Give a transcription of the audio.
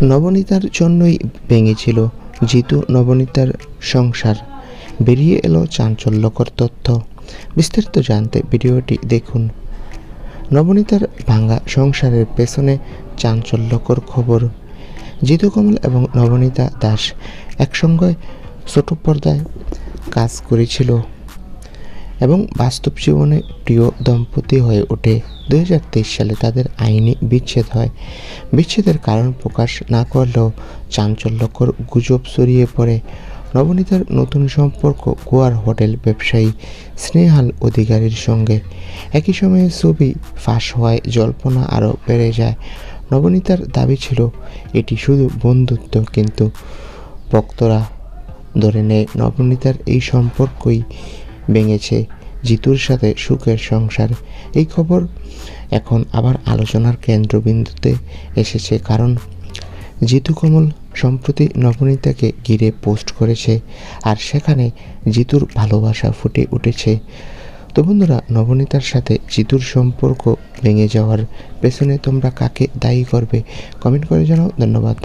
নবনীতার জন্যই ভেঙেছিল জিতু নবনীতার সংসার, বেরিয়ে এলো চাঞ্চল্যকর তথ্য। বিস্তারিত জানতে ভিডিওটি দেখুন। নবনীতার ভাঙা সংসারের পেছনে চাঞ্চল্যকর খবর। জিতু কমল এবং নবনীতা দাস একসঙ্গে ছোট পর্দায় কাজ করেছিল এবং বাস্তব জীবনে প্রিয় দম্পতি হয়ে ওঠে। 2023 সালে তাদের আইনি বিচ্ছেদ হয়। বিচ্ছেদের কারণ প্রকাশ না করলেও চাঞ্চল্যকর গুজব ছড়িয়ে পড়ে নবনীতার নতুন সম্পর্ক গোয়ার হোটেল ব্যবসায়ী স্নেহাল অধিকারীর সঙ্গে। একই সময়ে ছবি ফাঁস হওয়ায় জল্পনা আরও বেড়ে যায়। নবনীতার দাবি ছিল এটি শুধু বন্ধুত্ব, কিন্তু ভক্তরা ধরে নেয় নবনীতার এই সম্পর্কই ভেঙেছে জিতুর সাথে সুখের সংসার। এই খবর এখন আবার আলোচনার কেন্দ্রবিন্দুতে এসেছে, কারণ জিতু কমল সম্প্রতি নবনীতাকে ঘিরে পোস্ট করেছে, আর সেখানে জিতুর ভালোবাসা ফুটে উঠেছে। তো বন্ধুরা, নবনীতার সাথে জিতুর সম্পর্ক ভেঙে যাওয়ার পেছনে তোমরা কাকে দায়ী করবে? কমেন্ট করে জানাও। ধন্যবাদ।